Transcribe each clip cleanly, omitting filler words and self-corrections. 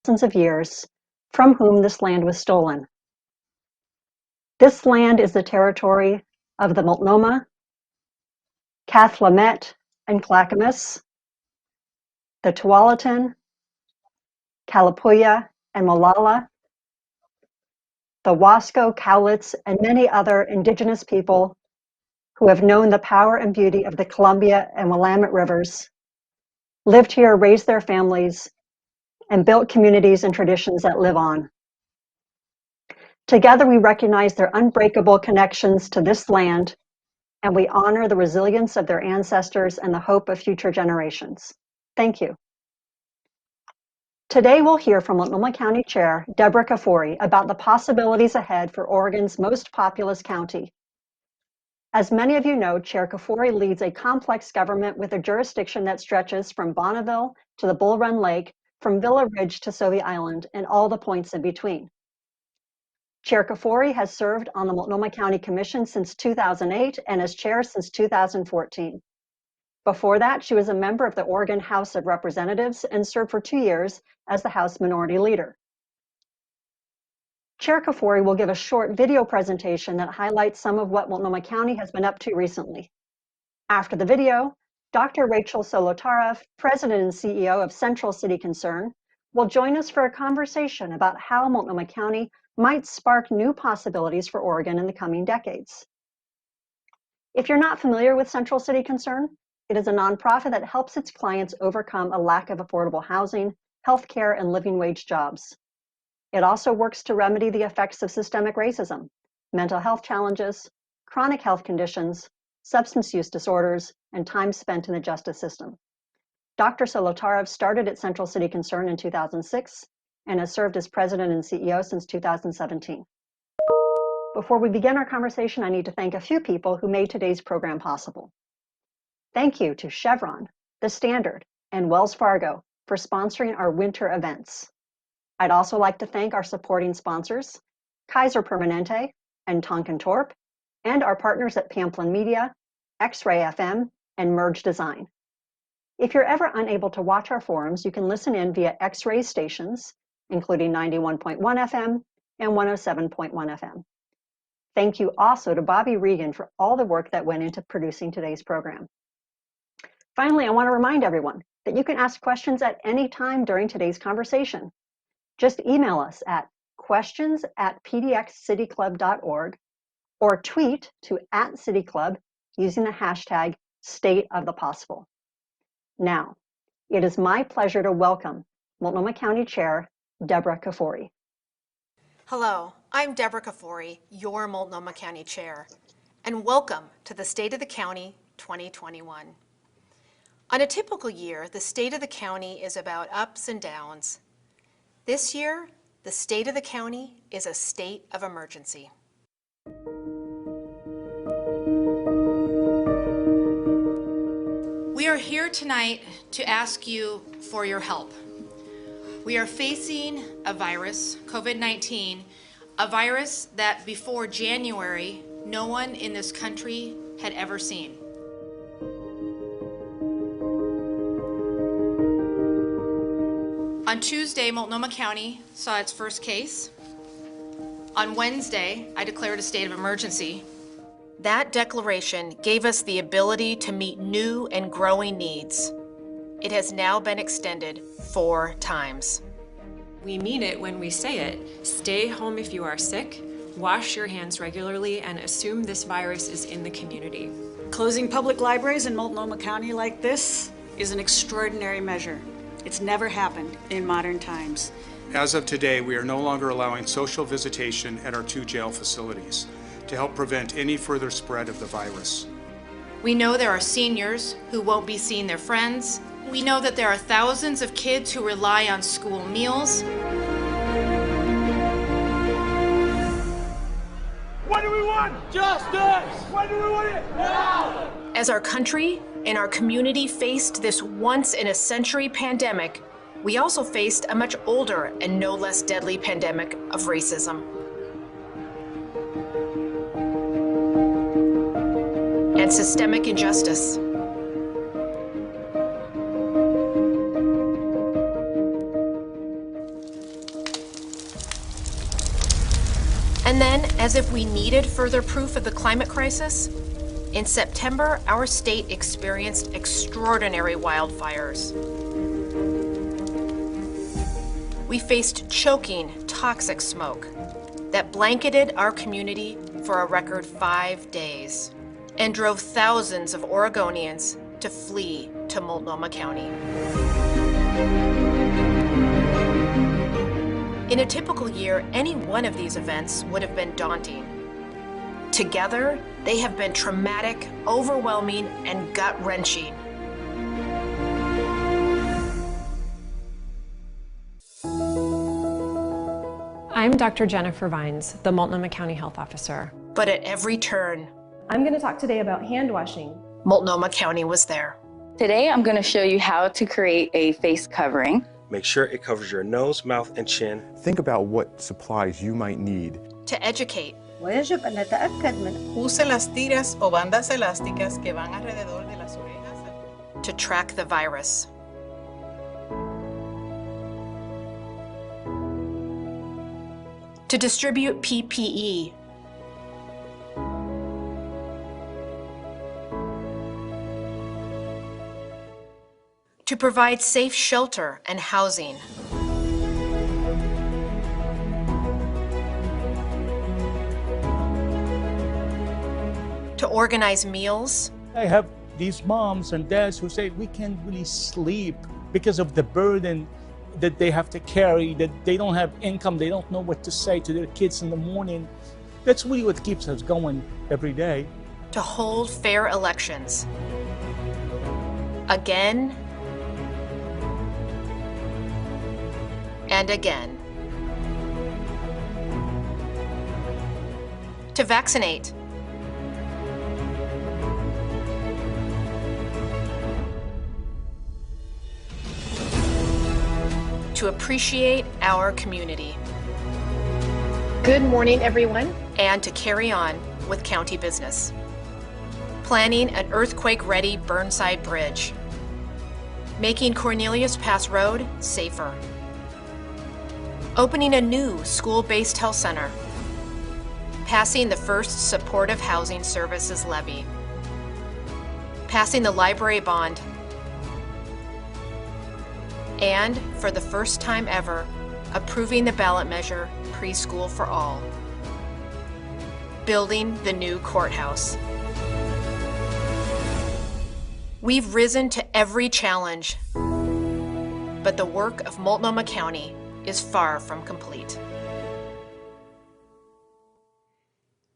thousands of years from whom this land was stolen. This land is the territory of the Multnomah, Cathlamet and Clackamas, the Tualatin, Kalapuya and Molalla, the Wasco, Cowlitz, and many other indigenous people who have known the power and beauty of the Columbia and Willamette rivers, lived here, raised their families, and built communities and traditions that live on. Together, we recognize their unbreakable connections to this land, and we honor the resilience of their ancestors and the hope of future generations. Thank you. Today, we'll hear from Multnomah County Chair Deborah Kafoury about the possibilities ahead for Oregon's most populous county. As many of you know, Chair Kafoury leads a complex government with a jurisdiction that stretches from Bonneville to the Bull Run Lake, from Villa Ridge to Sauvie Island, and all the points in between. Chair Kafoury has served on the Multnomah County Commission since 2008 and as chair since 2014. Before that, she was a member of the Oregon House of Representatives and served for 2 years as the House Minority Leader. Chair Kafoury will give a short video presentation that highlights some of what Multnomah County has been up to recently. After the video, Dr. Rachel Solotarev, President and CEO of Central City Concern, will join us for a conversation about how Multnomah County might spark new possibilities for Oregon in the coming decades. If you're not familiar with Central City Concern, it is a nonprofit that helps its clients overcome a lack of affordable housing, healthcare, and living wage jobs. It also works to remedy the effects of systemic racism, mental health challenges, chronic health conditions, substance use disorders, and time spent in the justice system. Dr. Solotarev started at Central City Concern in 2006 and has served as president and CEO since 2017. Before we begin our conversation, I need to thank a few people who made today's program possible. Thank you to Chevron, The Standard, and Wells Fargo for sponsoring our winter events. I'd also like to thank our supporting sponsors, Kaiser Permanente and Tonkin Torp, and our partners at Pamplin Media, X-Ray FM, and Merge Design. If you're ever unable to watch our forums, you can listen in via X-Ray stations, including 91.1 FM and 107.1 FM. Thank you also to Bobby Regan for all the work that went into producing today's program. Finally, I want to remind everyone that you can ask questions at any time during today's conversation. Just email us at questions@pdxcityclub.org or tweet to @cityclub using the hashtag #StateOfThePossible. Now, it is my pleasure to welcome Multnomah County Chair Deborah Kafoury. Hello, I'm Deborah Kafoury, your Multnomah County Chair, and welcome to the State of the County 2021. On a typical year, the state of the county is about ups and downs. This year, the state of the county is a state of emergency. We are here tonight to ask you for your help. We are facing a virus, COVID-19, a virus that before January, no one in this country had ever seen. On Tuesday, Multnomah County saw its first case. On Wednesday, I declared a state of emergency. That declaration gave us the ability to meet new and growing needs. It has now been extended 4 times. We mean it when we say it. Stay home if you are sick, wash your hands regularly, and assume this virus is in the community. Closing public libraries in Multnomah County like this is an extraordinary measure. It's never happened in modern times. As of today, we are no longer allowing social visitation at our 2 jail facilities to help prevent any further spread of the virus. We know there are seniors who won't be seeing their friends. We know that there are thousands of kids who rely on school meals. What do we want? Justice! When do we want it? Now! As our country and our community faced this once-in-a-century pandemic, we also faced a much older and no less deadly pandemic of racism. And systemic injustice. As if we needed further proof of the climate crisis, in September, our state experienced extraordinary wildfires. We faced choking, toxic smoke that blanketed our community for a record 5 days and drove thousands of Oregonians to flee to Multnomah County. In a typical year, any one of these events would have been daunting. Together, they have been traumatic, overwhelming, and gut-wrenching. I'm Dr. Jennifer Vines, the Multnomah County Health Officer. But at every turn, I'm going to talk today about hand washing. Multnomah County was there. Today, I'm going to show you how to create a face covering. Make sure it covers your nose, mouth, and chin. Think about what supplies you might need. To educate. ويجب أن نتأكد من Use las tiras o bandas elásticas que van alrededor de las orejas. To track the virus. To distribute PPE. To provide safe shelter and housing. To organize meals. I have these moms and dads who say we can't really sleep because of the burden that they have to carry, that they don't have income, they don't know what to say to their kids in the morning. That's really what keeps us going every day. To hold fair elections. Again and again. To vaccinate. To appreciate our community. Good morning, everyone. And to carry on with county business. Planning an earthquake-ready Burnside Bridge. Making Cornelius Pass Road safer. Opening a new school-based health center. Passing the first supportive housing services levy. Passing the library bond. And, for the first time ever, approving the ballot measure Preschool for All. Building the new courthouse. We've risen to every challenge, but the work of Multnomah County is far from complete.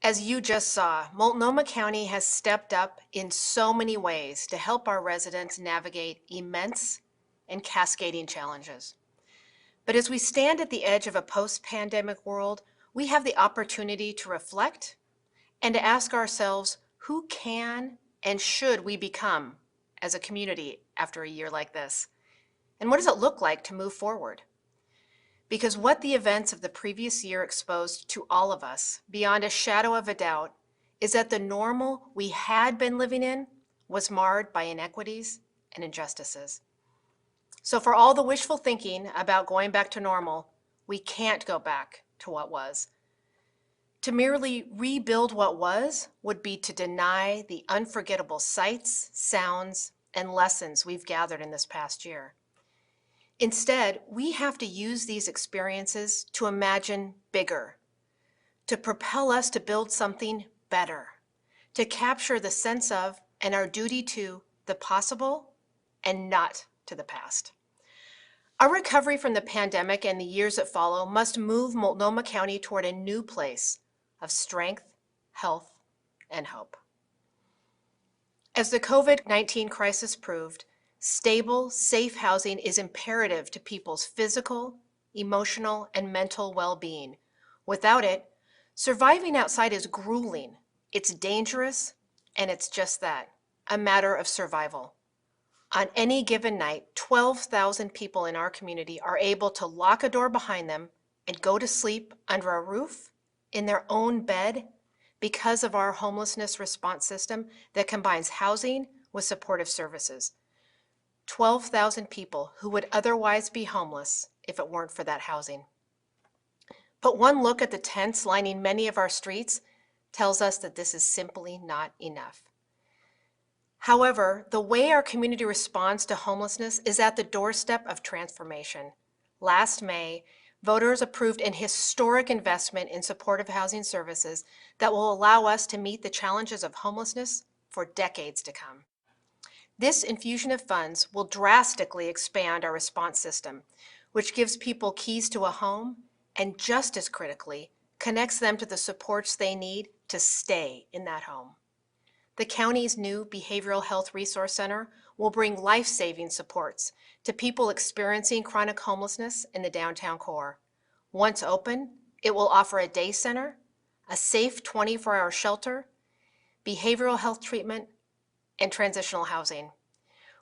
As you just saw, Multnomah County has stepped up in so many ways to help our residents navigate immense and cascading challenges. But as we stand at the edge of a post-pandemic world, we have the opportunity to reflect and to ask ourselves, who can and should we become as a community after a year like this? And what does it look like to move forward? Because what the events of the previous year exposed to all of us, beyond a shadow of a doubt, is that the normal we had been living in was marred by inequities and injustices. So for all the wishful thinking about going back to normal, we can't go back to what was. To merely rebuild what was would be to deny the unforgettable sights, sounds, and lessons we've gathered in this past year. Instead, we have to use these experiences to imagine bigger, to propel us to build something better, to capture the sense of and our duty to the possible and not to the past. Our recovery from the pandemic and the years that follow must move Multnomah County toward a new place of strength, health, and hope. As the COVID-19 crisis proved, stable, safe housing is imperative to people's physical, emotional, and mental well-being. Without it, surviving outside is grueling, it's dangerous, and it's just that, a matter of survival. On any given night, 12,000 people in our community are able to lock a door behind them and go to sleep under a roof, in their own bed, because of our homelessness response system that combines housing with supportive services. 12,000 people who would otherwise be homeless if it weren't for that housing. But one look at the tents lining many of our streets tells us that this is simply not enough. However, the way our community responds to homelessness is at the doorstep of transformation. Last May, voters approved an historic investment in supportive housing services that will allow us to meet the challenges of homelessness for decades to come. This infusion of funds will drastically expand our response system, which gives people keys to a home and, just as critically, connects them to the supports they need to stay in that home. The county's new Behavioral Health Resource Center will bring life-saving supports to people experiencing chronic homelessness in the downtown core. Once open, it will offer a day center, a safe 24-hour shelter, behavioral health treatment, and transitional housing.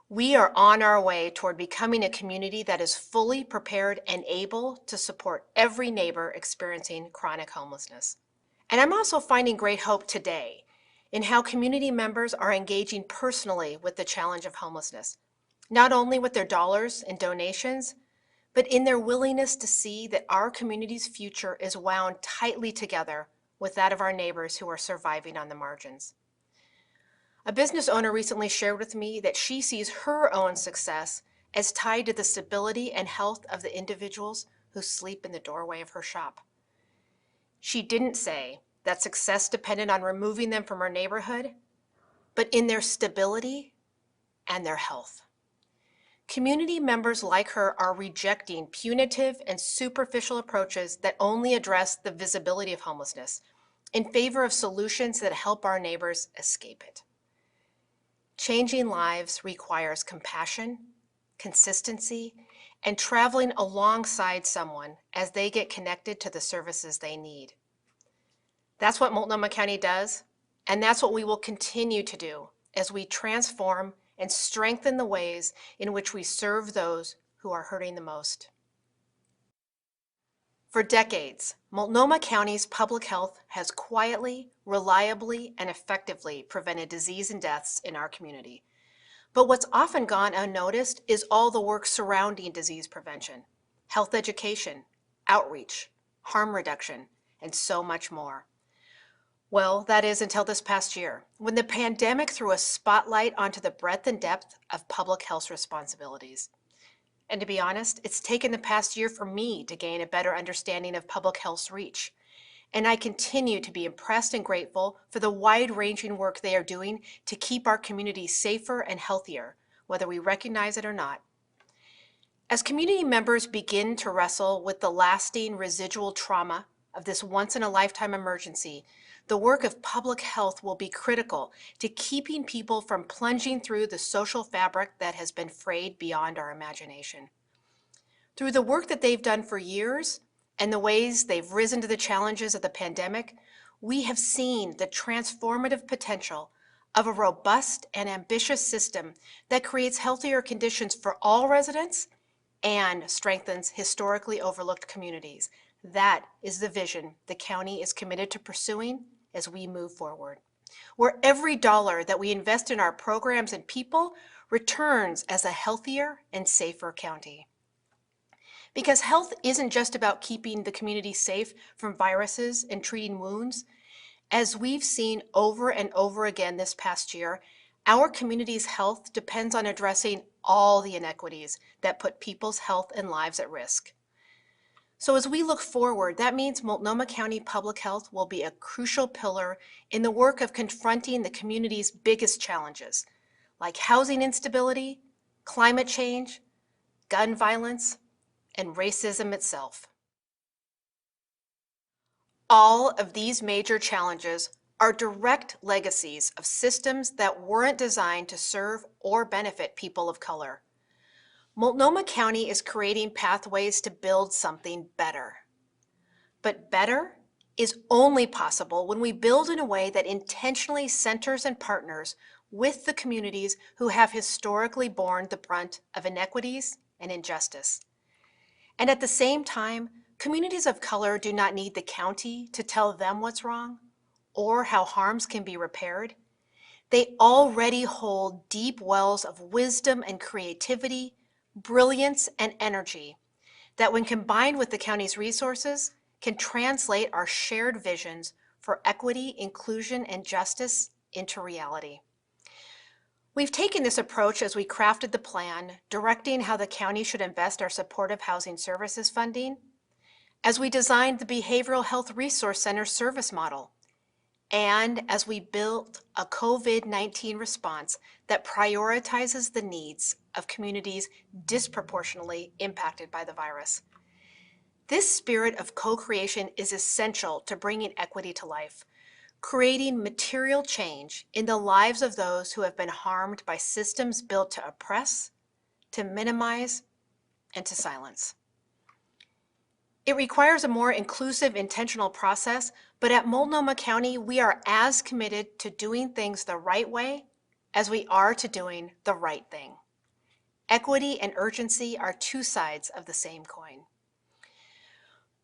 We are on our way toward becoming a community that is fully prepared and able to support every neighbor experiencing chronic homelessness. And I'm also finding great hope today in how community members are engaging personally with the challenge of homelessness, not only with their dollars and donations, but in their willingness to see that our community's future is wound tightly together with that of our neighbors who are surviving on the margins. A business owner recently shared with me that she sees her own success as tied to the stability and health of the individuals who sleep in the doorway of her shop. She didn't say that success depended on removing them from her neighborhood, but in their stability and their health. Community members like her are rejecting punitive and superficial approaches that only address the visibility of homelessness in favor of solutions that help our neighbors escape it. Changing lives requires compassion, consistency, and traveling alongside someone as they get connected to the services they need. That's what Multnomah County does, and that's what we will continue to do as we transform and strengthen the ways in which we serve those who are hurting the most. For decades, Multnomah County's public health has quietly, reliably, and effectively prevented disease and deaths in our community. But what's often gone unnoticed is all the work surrounding disease prevention, health education, outreach, harm reduction, and so much more. Well, that is until this past year, when the pandemic threw a spotlight onto the breadth and depth of public health responsibilities. And to be honest, it's taken the past year for me to gain a better understanding of public health's reach. And I continue to be impressed and grateful for the wide-ranging work they are doing to keep our community safer and healthier, whether we recognize it or not. As community members begin to wrestle with the lasting residual trauma of this once-in-a-lifetime emergency, the work of public health will be critical to keeping people from plunging through the social fabric that has been frayed beyond our imagination. Through the work that they've done for years and the ways they've risen to the challenges of the pandemic, we have seen the transformative potential of a robust and ambitious system that creates healthier conditions for all residents and strengthens historically overlooked communities. That is the vision the county is committed to pursuing as we move forward, where every dollar that we invest in our programs and people returns as a healthier and safer county. Because health isn't just about keeping the community safe from viruses and treating wounds. As we've seen over and over again this past year, our community's health depends on addressing all the inequities that put people's health and lives at risk. So as we look forward, that means Multnomah County Public Health will be a crucial pillar in the work of confronting the community's biggest challenges, like housing instability, climate change, gun violence, and racism itself. All of these major challenges are direct legacies of systems that weren't designed to serve or benefit people of color. Multnomah County is creating pathways to build something better. But better is only possible when we build in a way that intentionally centers and partners with the communities who have historically borne the brunt of inequities and injustice. And at the same time, communities of color do not need the county to tell them what's wrong or how harms can be repaired. They already hold deep wells of wisdom and creativity, brilliance and energy that, when combined with the county's resources, can translate our shared visions for equity, inclusion, and justice into reality. We've taken this approach as we crafted the plan, directing how the county should invest our supportive housing services funding, as we designed the Behavioral Health Resource Center service model, and as we built a COVID-19 response that prioritizes the needs of communities disproportionately impacted by the virus. This spirit of co-creation is essential to bringing equity to life, creating material change in the lives of those who have been harmed by systems built to oppress, to minimize, and to silence. It requires a more inclusive, intentional process, but at Multnomah County, we are as committed to doing things the right way as we are to doing the right thing. Equity and urgency are two sides of the same coin.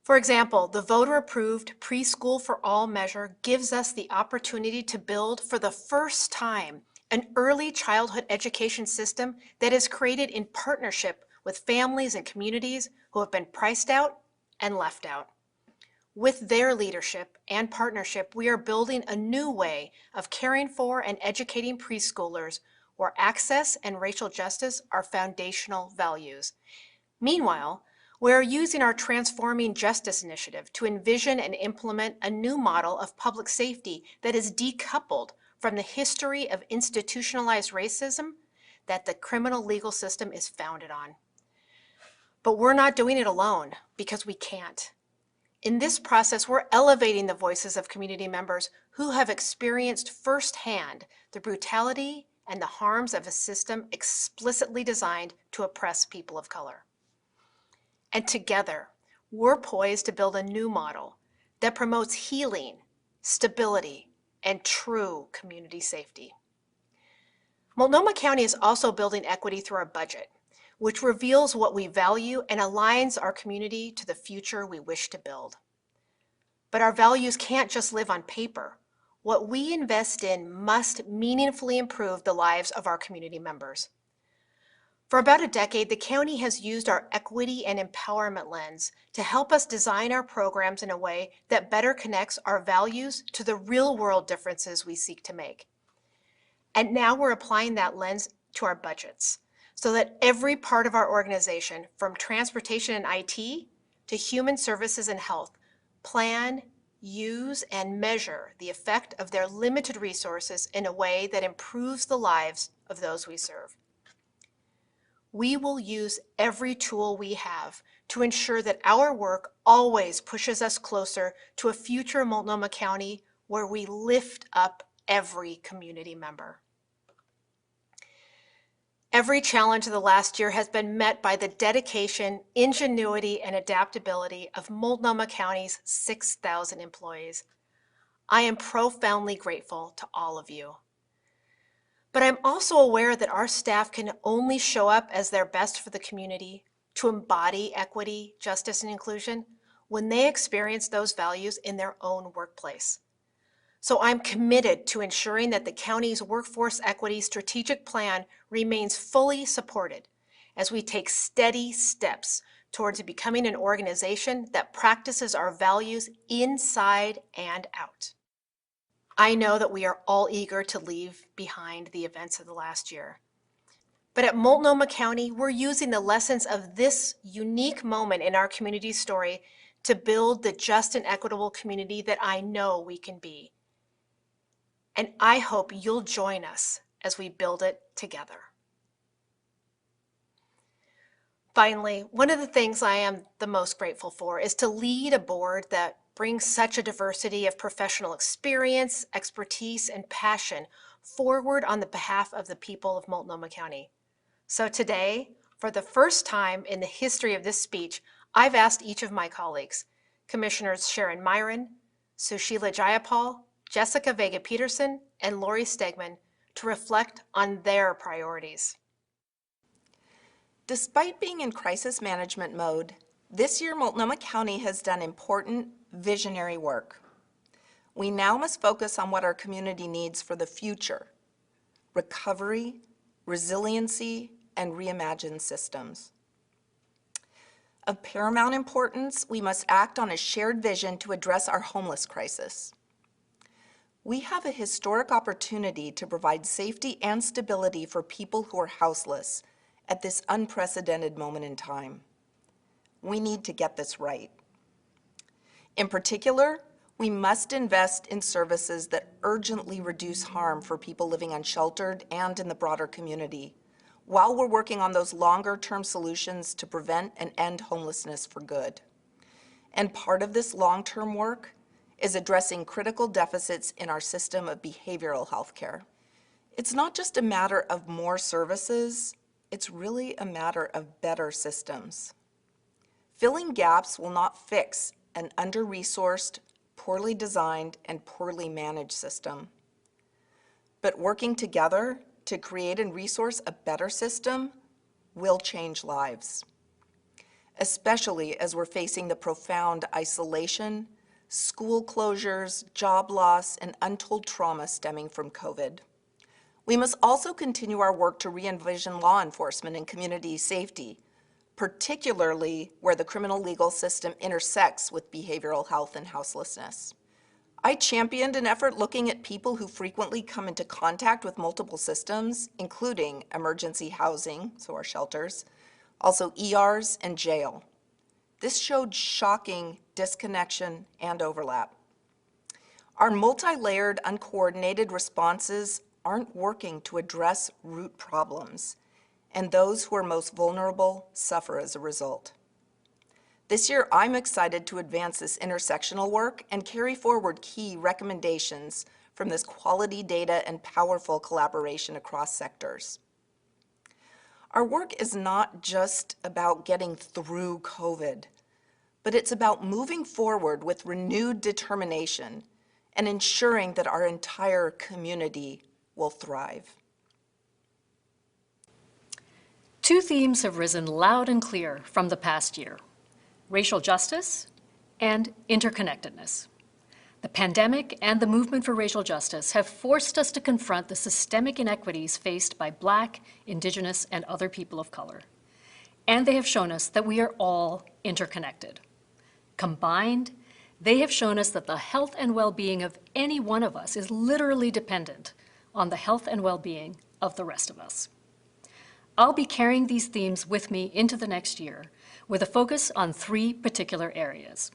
For example, the voter-approved Preschool for All measure gives us the opportunity to build for the first time an early childhood education system that is created in partnership with families and communities who have been priced out and left out. With their leadership and partnership, we are building a new way of caring for and educating preschoolers where access and racial justice are foundational values. Meanwhile, we are using our Transforming Justice initiative to envision and implement a new model of public safety that is decoupled from the history of institutionalized racism that the criminal legal system is founded on. But we're not doing it alone because we can't. In this process, we're elevating the voices of community members who have experienced firsthand the brutality and the harms of a system explicitly designed to oppress people of color. And together, we're poised to build a new model that promotes healing, stability, and true community safety. Multnomah County is also building equity through our budget, which reveals what we value and aligns our community to the future we wish to build. But our values can't just live on paper. What we invest in must meaningfully improve the lives of our community members. For about a decade, the county has used our equity and empowerment lens to help us design our programs in a way that better connects our values to the real-world differences we seek to make. And now we're applying that lens to our budgets, so that every part of our organization, from transportation and IT to human services and health, plan, use, and measure the effect of their limited resources in a way that improves the lives of those we serve. We will use every tool we have to ensure that our work always pushes us closer to a future Multnomah County where we lift up every community member. Every challenge of the last year has been met by the dedication, ingenuity, and adaptability of Multnomah County's 6,000 employees. I am profoundly grateful to all of you. But I'm also aware that our staff can only show up as their best for the community, to embody equity, justice, and inclusion when they experience those values in their own workplace. So I'm committed to ensuring that the county's workforce equity strategic plan remains fully supported as we take steady steps towards becoming an organization that practices our values inside and out. I know that we are all eager to leave behind the events of the last year. But at Multnomah County, we're using the lessons of this unique moment in our community story to build the just and equitable community that I know we can be. And I hope you'll join us as we build it together. Finally, one of the things I am the most grateful for is to lead a board that brings such a diversity of professional experience, expertise, and passion forward on the behalf of the people of Multnomah County. So today, for the first time in the history of this speech, I've asked each of my colleagues, Commissioners Sharon Myron, Sushila Jayapal, Jessica Vega-Peterson, and Lori Stegman, to reflect on their priorities. Despite being in crisis management mode, this year Multnomah County has done important visionary work. We now must focus on what our community needs for the future: recovery, resiliency, and reimagined systems. Of paramount importance, we must act on a shared vision to address our homeless crisis. We have a historic opportunity to provide safety and stability for people who are houseless at this unprecedented moment in time. We need to get this right. In particular, we must invest in services that urgently reduce harm for people living unsheltered and in the broader community, while we're working on those longer-term solutions to prevent and end homelessness for good. And part of this long-term work is addressing critical deficits in our system of behavioral health care. It's not just a matter of more services, it's really a matter of better systems. Filling gaps will not fix an under-resourced, poorly designed, and poorly managed system. But working together to create and resource a better system will change lives, especially as we're facing the profound isolation, school closures, job loss, and untold trauma stemming from COVID. We must also continue our work to re-envision law enforcement and community safety, particularly where the criminal legal system intersects with behavioral health and houselessness. I championed an effort looking at people who frequently come into contact with multiple systems, including emergency housing, so our shelters, also ERs and jail. This showed shocking disconnection and overlap. Our multi-layered, uncoordinated responses aren't working to address root problems, and those who are most vulnerable suffer as a result. This year, I'm excited to advance this intersectional work and carry forward key recommendations from this quality data and powerful collaboration across sectors. Our work is not just about getting through COVID, but it's about moving forward with renewed determination and ensuring that our entire community will thrive. Two themes have risen loud and clear from the past year: racial justice and interconnectedness. The pandemic and the movement for racial justice have forced us to confront the systemic inequities faced by Black, Indigenous, and other people of color. And they have shown us that we are all interconnected. Combined, they have shown us that the health and well-being of any one of us is literally dependent on the health and well-being of the rest of us. I'll be carrying these themes with me into the next year with a focus on three particular areas.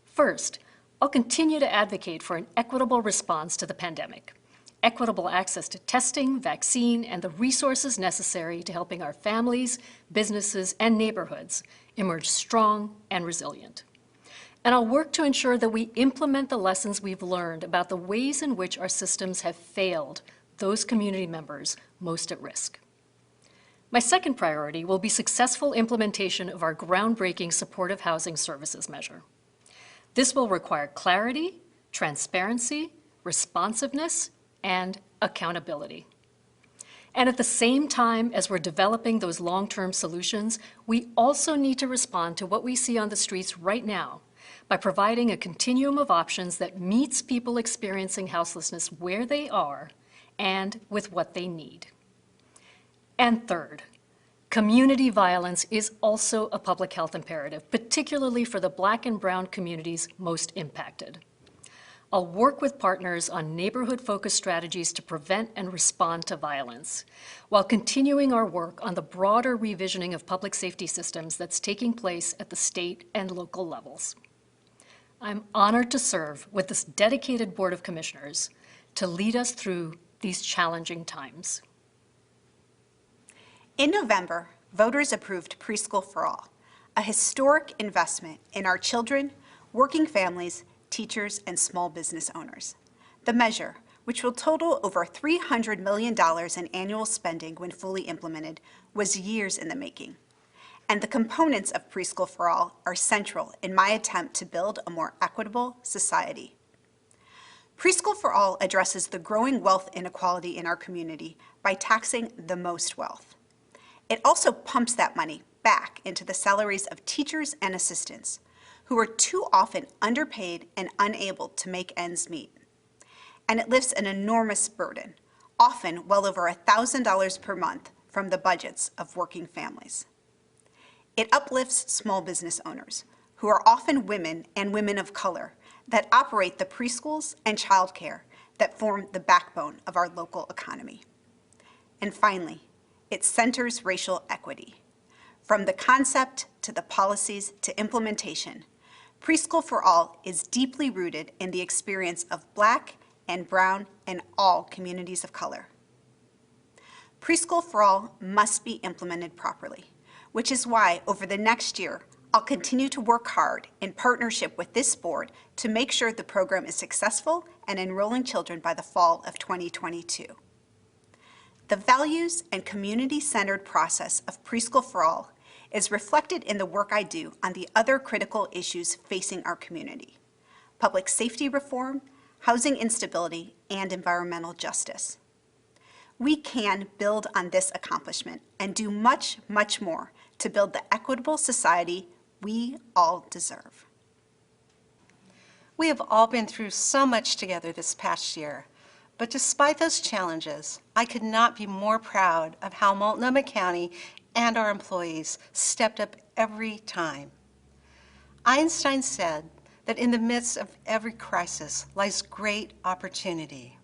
First, I'll continue to advocate for an equitable response to the pandemic, equitable access to testing, vaccine, and the resources necessary to helping our families, businesses, and neighborhoods emerge strong and resilient. And I'll work to ensure that we implement the lessons we've learned about the ways in which our systems have failed those community members most at risk. My second priority will be successful implementation of our groundbreaking supportive housing services measure. This will require clarity, transparency, responsiveness, and accountability. And at the same time as we're developing those long-term solutions, we also need to respond to what we see on the streets right now by providing a continuum of options that meets people experiencing houselessness where they are and with what they need. And third, community violence is also a public health imperative, particularly for the Black and Brown communities most impacted. I'll work with partners on neighborhood-focused strategies to prevent and respond to violence, while continuing our work on the broader revisioning of public safety systems that's taking place at the state and local levels. I'm honored to serve with this dedicated Board of Commissioners to lead us through these challenging times. In November, voters approved Preschool for All, a historic investment in our children, working families, teachers, and small business owners. The measure, which will total over $300 million in annual spending when fully implemented, was years in the making. And the components of Preschool for All are central in my attempt to build a more equitable society. Preschool for All addresses the growing wealth inequality in our community by taxing the most wealth. It also pumps that money back into the salaries of teachers and assistants, who are too often underpaid and unable to make ends meet. And it lifts an enormous burden, often well over $1,000 per month, from the budgets of working families. It uplifts small business owners, who are often women and women of color, that operate the preschools and childcare that form the backbone of our local economy. And finally, it centers racial equity. From the concept to the policies to implementation, Preschool for All is deeply rooted in the experience of Black and Brown and all communities of color. Preschool for All must be implemented properly, which is why over the next year, I'll continue to work hard in partnership with this board to make sure the program is successful and enrolling children by the fall of 2022. The values and community-centered process of Preschool for All is reflected in the work I do on the other critical issues facing our community: public safety reform, housing instability, and environmental justice. We can build on this accomplishment and do much, much more to build the equitable society we all deserve. We have all been through so much together this past year, but despite those challenges, I could not be more proud of how Multnomah County and our employees stepped up every time. Einstein said that in the midst of every crisis lies great opportunity.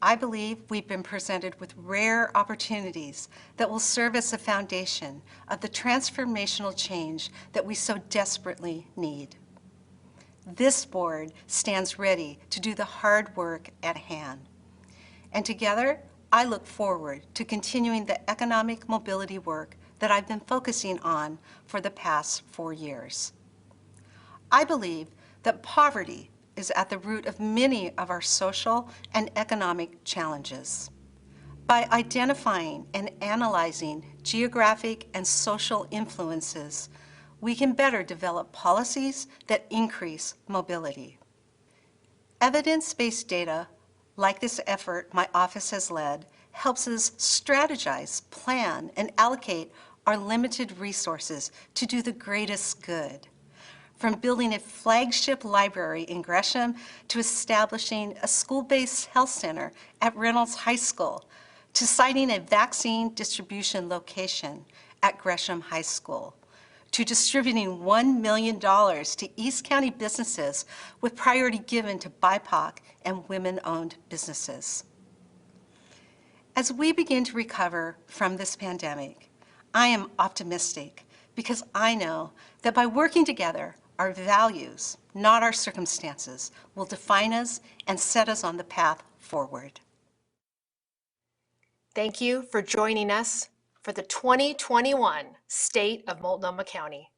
I believe we've been presented with rare opportunities that will serve as a foundation of the transformational change that we so desperately need. This board stands ready to do the hard work at hand. And together, I look forward to continuing the economic mobility work that I've been focusing on for the past 4 years. I believe that poverty is at the root of many of our social and economic challenges. By identifying and analyzing geographic and social influences, we can better develop policies that increase mobility. Evidence-based data, like this effort my office has led, helps us strategize, plan, and allocate our limited resources to do the greatest good. From building a flagship library in Gresham to establishing a school-based health center at Reynolds High School, to siting a vaccine distribution location at Gresham High School, to distributing $1 million to East County businesses with priority given to BIPOC and women-owned businesses. As we begin to recover from this pandemic, I am optimistic because I know that by working together, our values, not our circumstances, will define us and set us on the path forward. Thank you for joining us for the 2021 State of Multnomah County.